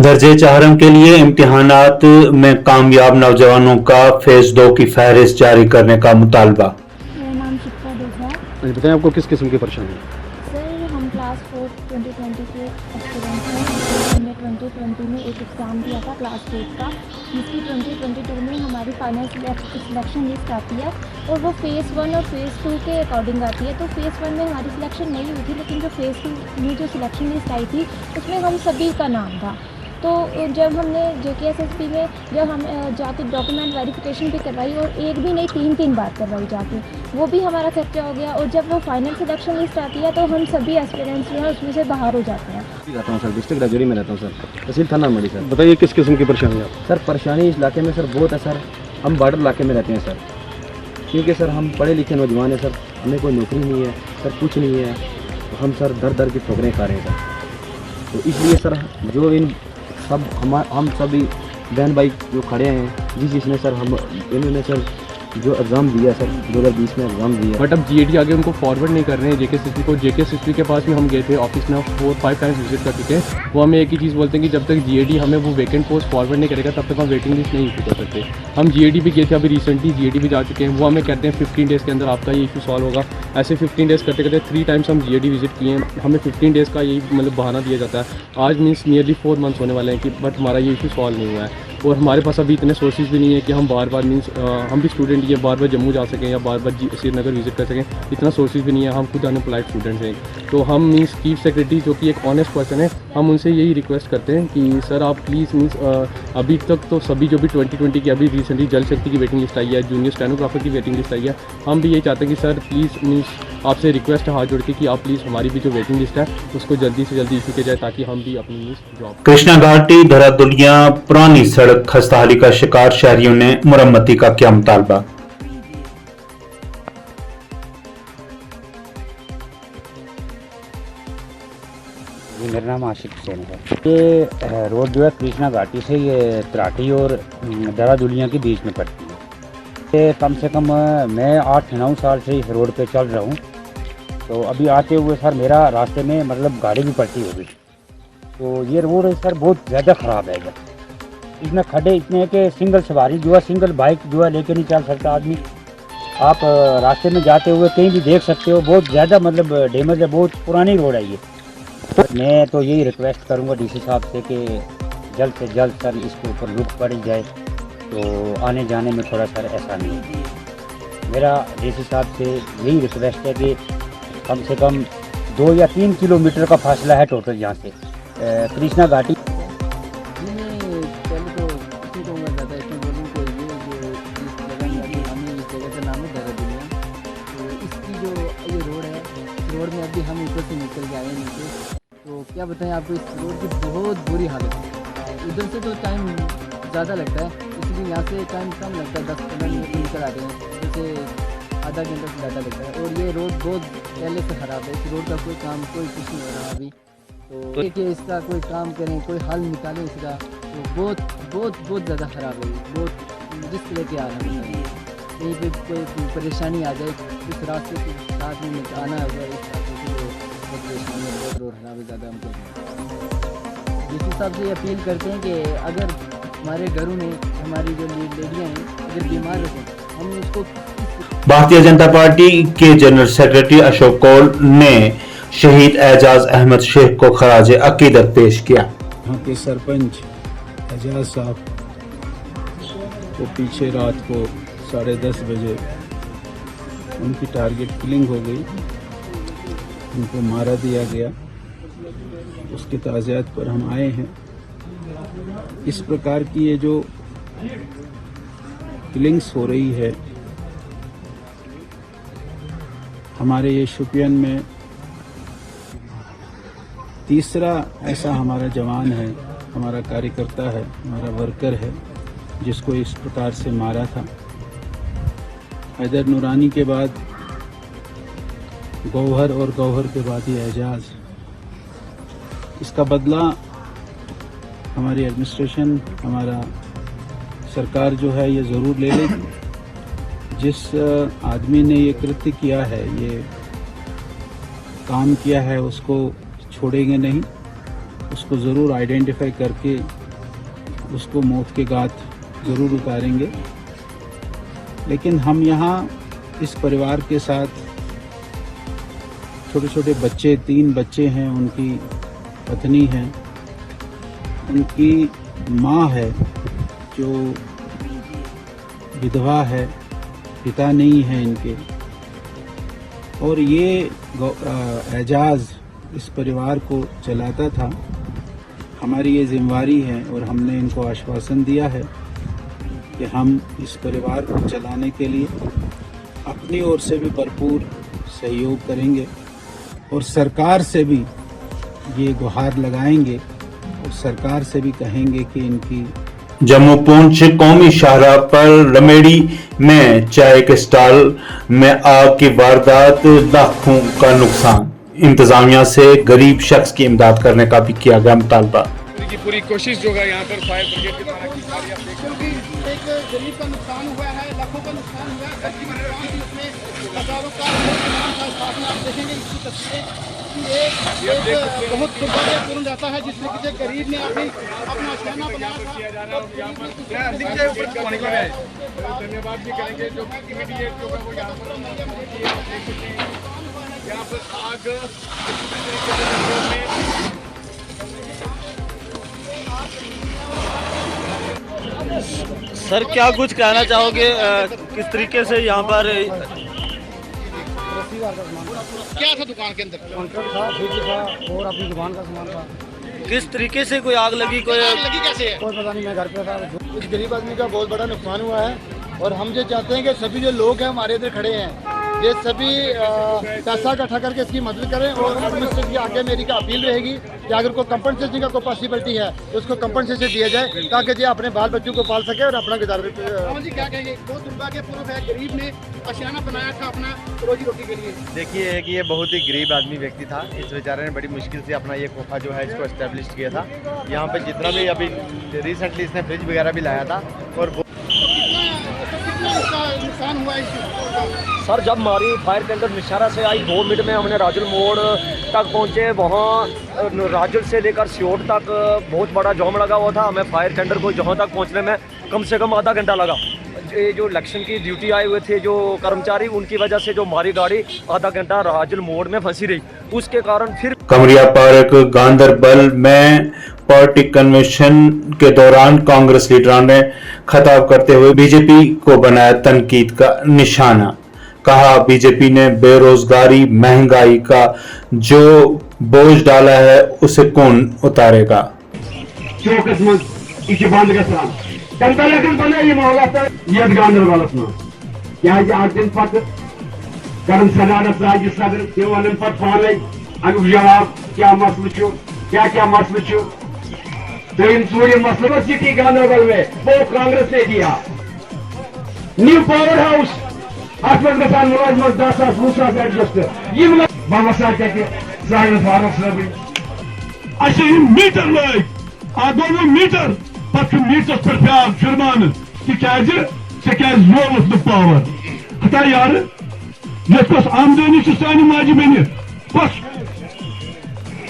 दर्जे चाहरम के लिए इम्तिहानात में कामयाब नौजवानों का फेज 2 की फहरिस्त जारी करने का मुतालबा। मेरा नाम शिप्रा देसा है। अच्छा बताएं, आपको किस किस्म की परेशानी है? सर हम क्लास 4 2020 के एस्पिरेंट हैं। हमने 2020 में एक एग्ज़ाम दिया था क्लास 4 का, जिसकी 2022 में हमारी फाइनल सिलेक्शन लिस्ट आती है और वो फ़ेज़ 1 और फ़ेज़ 2 के अकॉर्डिंग आती है। तो फ़ेज़ 1 में हमारी सिलेक्शन नहीं हुई थी, लेकिन जो फ़ेज़ 2 में जो सिलेक्शन लिस्ट आई थी उसमें हम सभी का नाम था। तो जब हमने JKSSP में जब हम जाके डॉक्यूमेंट वेरिफिकेशन भी करवाई और एक भी नहीं 3 बार करवाई जाके, वो भी हमारा खर्चा हो गया। और जब वो फाइनल सिलेक्शन लिस्ट आती है तो हम सभी एस्पिरेंट्स जो हैं उसमें से बाहर हो जाते हैं। रहता हूँ सर, डिस्ट्रिक्ट राजौरी में रहता हूँ सर, तहसील थाना मड़ी सर। बताइए किस किस्म की परेशानी है आपको? सर परेशानी इस इलाके में सर बहुत है सर। हम बॉर्डर इलाके में रहते हैं सर, क्योंकि सर हम पढ़े लिखे नौजवान हैं सर, हमें कोई नौकरी नहीं है सर, कुछ नहीं है। तो हम सर दर दर की ठोकरें खा रहे हैं सर। तो इसलिए सर जो इन सब हम सभी बहन भाई जो खड़े हैं, जिसने सर हम इन्होंने सर जो एग्ज़ाम दिया सर 2020 में एग्ज़ाम दिया, बट अब GAD आगे उनको फॉरवर्ड नहीं कर रहे हैं JKSSP को। JKSSP के पास भी हम गए थे, ऑफिस में 4-5 टाइम्स विजिट कर चुके हैं। वो हमें एक ही चीज़ बोलते हैं कि जब तक GAD हमें वो वैकेंट पोस्ट फॉरवर्ड नहीं करेगा तब तक हम वेटिंग लिस्ट नहीं इशू कर सकते। हम GAD भी गए थे, अभी रिसेंटली GAD भी जा चुके हैं। वो हमें कहते हैं 15 डेज़ के अंदर आपका ये इशू सॉल्व होगा। ऐसे 15 डेज़ करते करते 3 टाइम्स हम GAD विजिट किए हैं, हमें 15 डेज़ का यही मतलब बहाना दिया जाता है। आज मीन्स नियरली 4 मंथ्स होने वाले हैं कि बट हमारा ये इशू सॉल्व नहीं हुआ है। और हमारे पास अभी इतने सोर्सेज भी नहीं है कि हम बार बार मीन्स हम भी स्टूडेंट ही हैं, बार बार जम्मू जा सकें या बार बार श्रीनगर विजिट कर सकें, इतना सोर्सेज भी नहीं है। हम खुद अनएम्प्लॉयड स्टूडेंट्स हैं। तो हम मीन्स चीफ सेक्रेटरी जो कि एक ऑनेस्ट पर्सन है, हम उनसे यही रिक्वेस्ट करते हैं कि सर आप प्लीज़ मीन्स अभी तक तो सभी जो भी 2020 की अभी रिसेंटली जल शक्ति की वेटिंग लिस्ट आई है, जूनियर स्टेनोग्राफर की वेटिंग लिस्ट आई है, हम भी यही चाहते हैं कि सर प्लीज़ मीन्स आपसे रिक्वेस्ट है हाथ जोड़ के कि आप प्लीज़ हमारी भी जो वेटिंग लिस्ट है उसको जल्दी से जल्दी इशू किया जाए ताकि हम भी अपनी मीन्स जॉब। कृष्णा घाटी धरादुलिया पुरानी सड़क खस्ताहाली का शिकार शहरियों ने मुरम्मती का किया मुतालबा। मेरा नाम आशिक हुसैन है। ये रोड जो है कृष्णा घाटी से ये तराटी और धरादुलिया के बीच में पड़ती है। ये कम से कम मैं 8-9 साल से इस रोड पे चल रहा हूँ। तो अभी आते हुए सर मेरा रास्ते में मतलब गाड़ी भी पलटी हो गई। तो ये रोड सर बहुत ज़्यादा ख़राब है इधर। इसमें खड्डे इतने हैं कि सिंगल सवारी जो है, सिंगल बाइक जो है लेके नहीं चल सकता आदमी। आप रास्ते में जाते हुए कहीं भी देख सकते हो, बहुत ज़्यादा मतलब डैमेज है, बहुत पुरानी रोड है ये। मैं तो यही रिक्वेस्ट करूंगा DC साहब से कि जल्द से जल्द सर इसके ऊपर रुख पड़ी जाए तो आने जाने में थोड़ा सर आसानी होगी। मेरा DC साहब से यही रिक्वेस्ट है कि कम से कम 2 या 3 किलोमीटर का फासला है टोटल यहाँ से कृष्णा घाटी। पहले तो इसी को मैं ज़्यादा इसमें बोलूँ कि ये जो इस जगह में हमें इस जगह का नाम है धरादुलिया। तो इसकी जो ये रोड है, इस रोड में अभी हम ऊपर से निकल के आए हैं नीचे। तो क्या बताएं आपको, इस रोड की बहुत बुरी हालत है। उधर से तो टाइम ज़्यादा लगता है, इसलिए यहाँ से टाइम कम लगता है, 10-15 मिनट में निकल आते हैं। जैसे आधा घंटा से ज़्यादा लगता है। और ये रोड बहुत पहले से ख़राब है, इस रोड का कोई काम कोई कुछ नहीं हो रहा अभी। तो देखिए इसका कोई काम करें, कोई हल निकालें इसका। तो बहुत ज़्यादा ख़राब है, बहुत रिस्क लेके आ रहा है। कहीं पे कोई परेशानी आ जाए, इस रास्ते के साथ में आना होगा, इस रास्ते से बहुत परेशानी है, बहुत रोड खराब है ज़्यादा। हमको DC साहब से अपील करते हैं कि अगर हमारे घरों में हमारी जो लेडियाँ हैं अगर बीमार होते हैं, हम उसको। भारतीय जनता पार्टी के जनरल सेक्रेटरी अशोक कौल ने शहीद एजाज अहमद शेख को खराज अकीदत पेश किया। यहाँ के सरपंच एजाज साहब को पीछे रात को 10:30 बजे उनकी टारगेट किलिंग हो गई, उनको मारा दिया गया। उसके ताज़ियात पर हम आए हैं। इस प्रकार की ये जो किलिंग्स हो रही है हमारे ये शोपियान में, तीसरा ऐसा हमारा जवान है, हमारा कार्यकर्ता है, हमारा वर्कर है जिसको इस प्रकार से मारा था। हैदर नूरानी के बाद गौहर और गौहर के बाद ये एजाज। इसका बदला हमारी एडमिनिस्ट्रेशन, हमारा सरकार जो है ये ज़रूर ले लेगी। जिस आदमी ने ये कृत्य किया है, ये काम किया है, उसको छोड़ेंगे नहीं। उसको ज़रूर आइडेंटिफाई करके उसको मौत के घाट ज़रूर उतारेंगे। लेकिन हम यहाँ इस परिवार के साथ छोटे छोटे बच्चे, 3 बच्चे हैं, उनकी पत्नी है, उनकी माँ है जो विधवा है, पिता नहीं है इनके, और ये एजाज इस परिवार को चलाता था। हमारी ये जिम्मेवारी है और हमने इनको आश्वासन दिया है कि हम इस परिवार को चलाने के लिए अपनी ओर से भी भरपूर सहयोग करेंगे और सरकार से भी ये गुहार लगाएंगे और सरकार से भी कहेंगे कि इनकी जम्मू पुंछ कौमी शाहराह पर रमेड़ी में चाय के स्टॉल में आग की वारदात, लाखों का नुकसान। इंतजामिया से गरीब शख्स की इमदाद करने का भी किया गया मुतालबा। पूरी कोशिश जो है यहाँ पर फायर ब्रिगेड के द्वारा की जा रही है। क्योंकि एक गरीब का नुकसान हुआ है, लाखों का नुकसान हुआ है, घर की नुकसान भी उसमें हजारों का नुकसान था। साथ में आप देखेंगे इसकी तस्वीरें कि एक बहुत दुर्भाग्यपूर्ण रहता है जिसमें किसी गरीब ने अपना आशियाना बनाया था। धन्यवाद भी करेंगे जो इमीडिएट जो है वो यहाँ पर आग सर क्या कुछ कहना चाहोगे किस तरीके से यहाँ पर क्या था दुकान के अंदर? और अपनी दुकान का सामान था। किस तरीके से कोई आग लगी, कोई आग लगी कैसे है? कोई पता नहीं, मैं घर पे था। कुछ गरीब आदमी का बहुत बड़ा नुकसान हुआ है और हम जो चाहते हैं कि सभी जो लोग हैं हमारे इधर खड़े हैं ये सभी पैसा इकट्ठा करके इसकी मदद करें और एडमिनिस्ट्रेशन के आगे मेरी का अपील रहेगी कि अगर कोई कंपनसेशन का कोई पॉसिबिलिटी है तो उसको कंपनसेशन दिया जाए ताकि जो अपने बाल बच्चों को पाल सके और अपना गुजारा। जी क्या कहेंगे? बहुत दुर्भाग्यपूर्ण है, गरीब ने आशियाना बनाया था अपना रोजी रोटी के लिए। देखिए कि ये बहुत ही गरीब आदमी व्यक्ति था, इस बेचारे ने बड़ी मुश्किल से अपना ये खोखा जो है इसको एस्टेब्लिश किया था। यहाँ पे जितना भी अभी रिसेंटली इसने फ्रिज वगैरह भी लाया था और नुकसान हुआ है। सर जब हमारी फायर टेंडर निशारा से आई 2 मिनट में हमने राजुल मोड़ तक पहुँचे। वहाँ राजुल से लेकर सियोट तक बहुत बड़ा जाम लगा हुआ था। हमें फायर टेंडर को जहाँ तक पहुँचने में कम से कम आधा घंटा लगा। ये जो इलेक्शन की ड्यूटी आए हुए थे जो कर्मचारी, उनकी वजह से जो हमारी गाड़ी आधा घंटा राजुल मोड़ में फंसी रही, उसके कारण फिर कमरिया पार्क गांधरबल में पार्टी कन्वेंशन के दौरान कांग्रेस लीडरों ने खिताब करते हुए बीजेपी को बनाया तनकीद का निशाना। कहा, बीजेपी ने बेरोजगारी, महंगाई का जो बोझ डाला है उसे कौन उतारेगा। गांधरबलस सदारत राज्य सदर तम पे पाने अमुक जवाब क्या मसल क्या मसल त्रिम सूर्य मसल सिटी गांधरबल में वो कांग्रेस ने दिया। न्यू पावर हाउस अत ग मुलाजमत 10,000 20,000 एडजस्ट बह सा फारूक साहब मीटर लग दोनों मीटर पे मीटरस पे प्यार जुर्मान तोलस न पावर हटा यार ये आमदनी सान माजि बन बस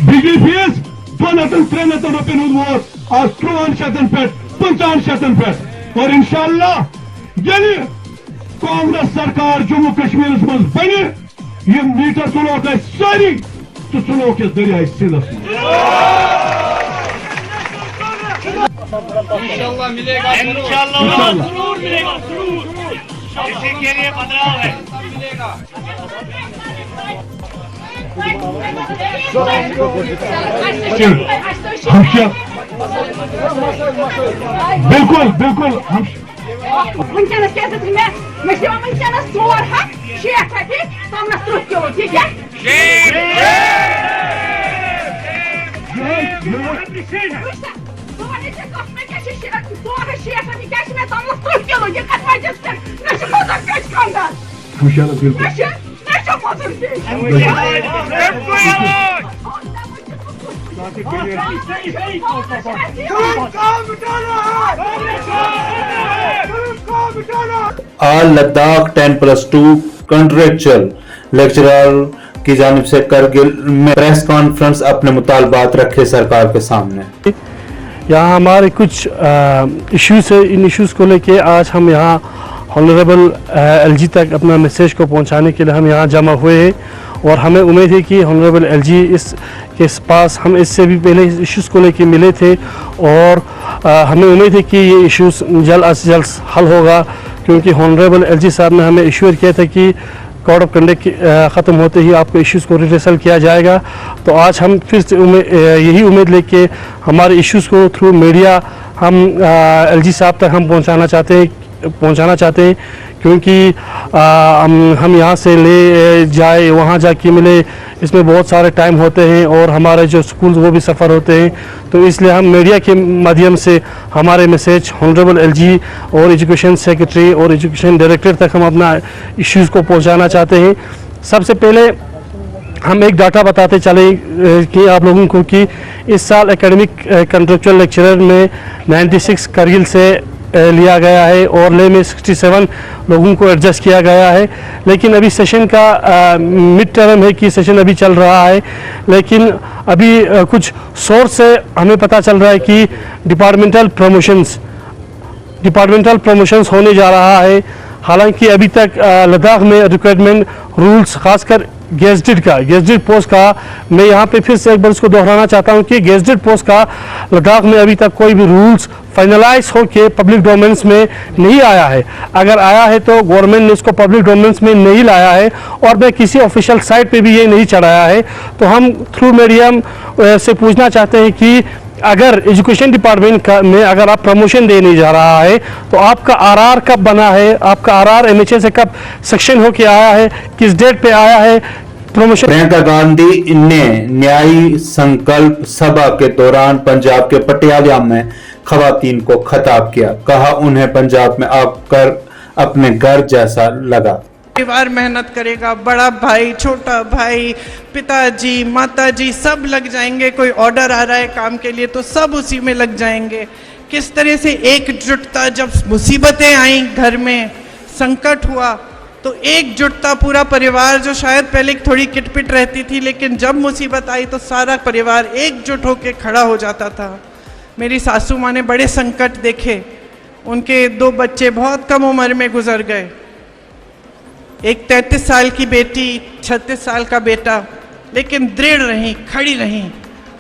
बिजली फीस 200-300 रुपये वोत आज 1400 पे 1500 पे और इंशाअल्लाह ये कांग्रेस सरकार जम्मू कश्मीर मज बन ये मीटर तुलोक सारी तो तुलोक दरिया सिंधस इंशाअल्लाह मिलेगा, इंशाअल्लाह जरूर मिलेगा, जरूर इसी के लिए बदलाव है मिलेगा। बिल्कुल बिल्कुल हम वनकस क्या वनकस 4 हथ 6 रपये 15 किलो ठीक है। All Ladakh 10+2 contractual लेक्चरर की जानिब से करगिल में प्रेस कॉन्फ्रेंस अपने मुतालबात रखे सरकार के सामने। यहाँ हमारे कुछ इश्यूज है, इन इश्यूज़ को लेके आज हम यहाँ ऑनरेबल एलजी तक अपना मैसेज को पहुँचाने के लिए हम यहाँ जमा हुए हैं और हमें उम्मीद है कि ऑनरेबल एलजी के पास हम इससे भी पहले इस इश्यूज़ को लेके मिले थे और हमें उम्मीद है कि ये इश्यूज़ जल्द अज जल्द हल होगा, क्योंकि ऑनरेबल एलजी साहब ने हमें इश्योर किया था कि कोड ऑफ कंडक्ट ख़त्म होते ही आपको इश्यूज़ को रिहर्सल किया जाएगा। तो आज हम फिर से यही उम्मीद लेके हमारे इश्यूज़ को थ्रू मीडिया हम एलजी साहब तक हम पहुंचाना चाहते हैं, क्योंकि हम यहाँ से ले जाए वहाँ जाके मिले, इसमें बहुत सारे टाइम होते हैं और हमारे जो स्कूल वो भी सफ़र होते हैं। तो इसलिए हम मीडिया के माध्यम से हमारे मैसेज ऑनरेबल एलजी और एजुकेशन सेक्रेटरी और एजुकेशन डायरेक्टर तक हम अपना इश्यूज़ को पहुँचाना चाहते हैं। सबसे पहले हम एक डाटा बताते चले कि आप लोगों को कि इस साल एकेडमिक कंट्रेक्चुअल लेक्चरर में 96 करगिल से लिया गया है और ले में 67 लोगों को एडजस्ट किया गया है। लेकिन अभी सेशन का मिड टर्म है कि सेशन अभी चल रहा है, लेकिन अभी कुछ सोर्स से हमें पता चल रहा है कि डिपार्टमेंटल प्रमोशंस होने जा रहा है। हालांकि अभी तक लद्दाख में रिक्वायरमेंट रूल्स खासकर गेजेटेड पोस्ट का मैं यहाँ पे फिर से एक बार इसको दोहराना चाहता हूँ कि गेजेटेड पोस्ट का लद्दाख में अभी तक कोई भी रूल्स फाइनलाइज हो के पब्लिक डोमेन्स में नहीं आया है। अगर आया है तो गवर्नमेंट ने इसको पब्लिक डोमेन्स में नहीं लाया है और मैं किसी ऑफिशियल साइट पे भी ये नहीं चढ़ाया है। तो हम थ्रू मीडियम से पूछना चाहते हैं कि अगर एजुकेशन डिपार्टमेंट में अगर आप प्रमोशन देने जा रहा है तो आपका आरआर कब बना है, आपका आरआर एमएचए से कब सेक्शन होके आया है, किस डेट पे आया है प्रमोशन। प्रियंका गांधी ने न्यायी संकल्प सभा के दौरान पंजाब के पटियाला में खवातीन को खिताब किया, कहा उन्हें पंजाब में आकर अपने घर जैसा लगा। परिवार मेहनत करेगा, बड़ा भाई, छोटा भाई, पिताजी, माताजी सब लग जाएंगे। कोई ऑर्डर आ रहा है काम के लिए तो सब उसी में लग जाएंगे। किस तरह से एकजुटता, जब मुसीबतें आई घर में, संकट हुआ तो एकजुटता, पूरा परिवार जो शायद पहले थोड़ी किटपिट रहती थी, लेकिन जब मुसीबत आई तो सारा परिवार एकजुट होकर खड़ा हो जाता था। मेरी सासू माँ ने बड़े संकट देखे, उनके 2 बच्चे बहुत कम उम्र में गुजर गए, एक 33 साल की बेटी, 36 साल का बेटा, लेकिन दृढ़ रही, खड़ी रही।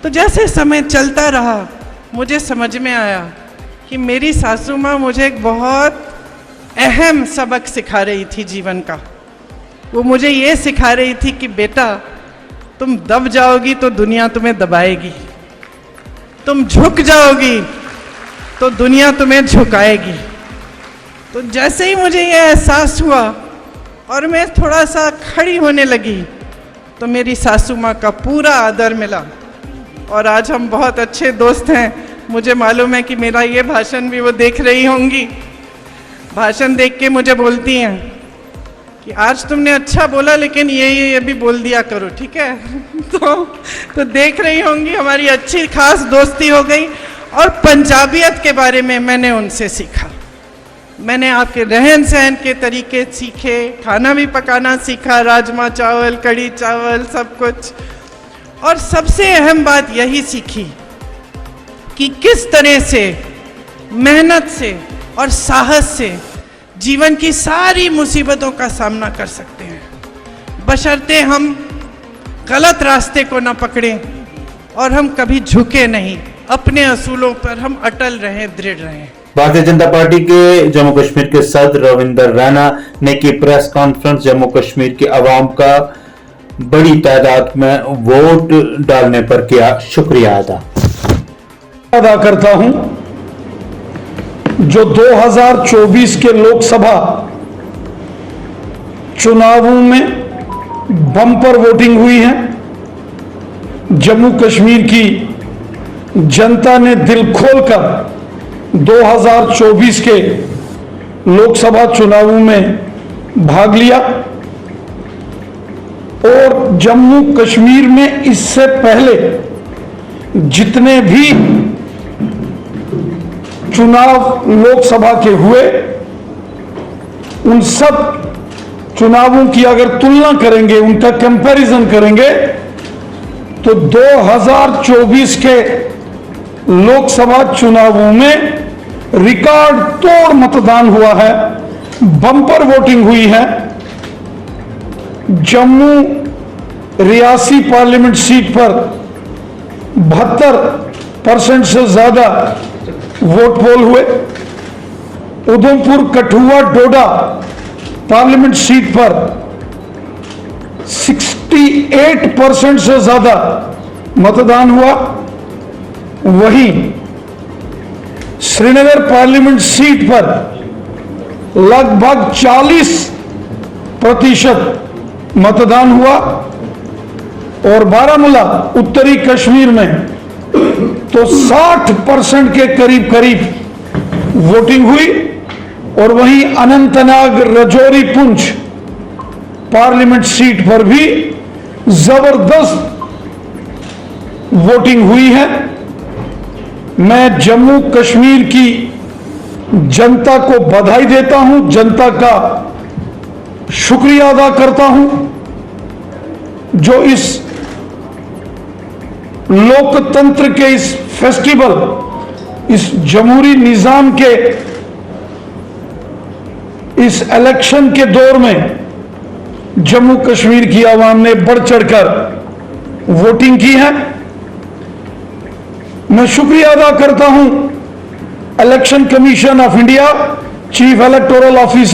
तो जैसे समय चलता रहा मुझे समझ में आया कि मेरी सासू माँ मुझे एक बहुत अहम सबक सिखा रही थी जीवन का। वो मुझे ये सिखा रही थी कि बेटा तुम दब जाओगी तो दुनिया तुम्हें दबाएगी, तुम झुक जाओगी तो दुनिया तुम्हें झुकाएगी। तो जैसे ही मुझे ये एहसास हुआ और मैं थोड़ा सा खड़ी होने लगी तो मेरी सासू माँ का पूरा आदर मिला और आज हम बहुत अच्छे दोस्त हैं। मुझे मालूम है कि मेरा ये भाषण भी वो देख रही होंगी। भाषण देख के मुझे बोलती हैं कि आज तुमने अच्छा बोला, लेकिन ये भी बोल दिया करो, ठीक है। तो देख रही होंगी, हमारी अच्छी खास दोस्ती हो गई। और पंजाबियत के बारे में मैंने उनसे सीखा, मैंने आपके रहन सहन के तरीके सीखे, खाना भी पकाना सीखा, राजमा चावल, कढ़ी चावल, सब कुछ। और सबसे अहम बात यही सीखी कि किस तरह से मेहनत से और साहस से जीवन की सारी मुसीबतों का सामना कर सकते हैं, बशर्ते हम गलत रास्ते को न पकड़ें और हम कभी झुके नहीं, अपने असूलों पर हम अटल रहें, दृढ़ रहें। भारतीय जनता पार्टी के जम्मू कश्मीर के सदर रविंदर रैना ने की प्रेस कॉन्फ्रेंस, जम्मू कश्मीर की आवाम का बड़ी तादाद में वोट डालने पर किया शुक्रिया अदा करता हूं। जो 2024 के लोकसभा चुनावों में बम्पर वोटिंग हुई है, जम्मू कश्मीर की जनता ने दिल खोलकर 2024 के लोकसभा चुनावों में भाग लिया और जम्मू कश्मीर में इससे पहले जितने भी चुनाव लोकसभा के हुए उन सब चुनावों की अगर तुलना करेंगे, उनका कंपैरिजन करेंगे, तो 2024 के लोकसभा चुनावों में रिकॉर्ड तोड़ मतदान हुआ है, बम्पर वोटिंग हुई है। जम्मू रियासी पार्लियामेंट सीट पर 72% से ज्यादा वोट पोल हुए। उधमपुर, कठुआ, डोडा पार्लियामेंट सीट पर 68% से ज्यादा मतदान हुआ। वहीं श्रीनगर पार्लियामेंट सीट पर लगभग 40% मतदान हुआ और बारामूला उत्तरी कश्मीर में तो 60% के करीब वोटिंग हुई। और वहीं अनंतनाग, रजौरी, पुंछ पार्लियामेंट सीट पर भी जबरदस्त वोटिंग हुई है। मैं जम्मू कश्मीर की जनता को बधाई देता हूं, जनता का शुक्रिया अदा करता हूं जो इस लोकतंत्र के इस फेस्टिवल, इस जमहूरी निजाम के इस इलेक्शन के दौर में जम्मू कश्मीर की आवाम ने बढ़ चढ़कर वोटिंग की है। मैं शुक्रिया अदा करता हूं election commission of India, chief electoral officer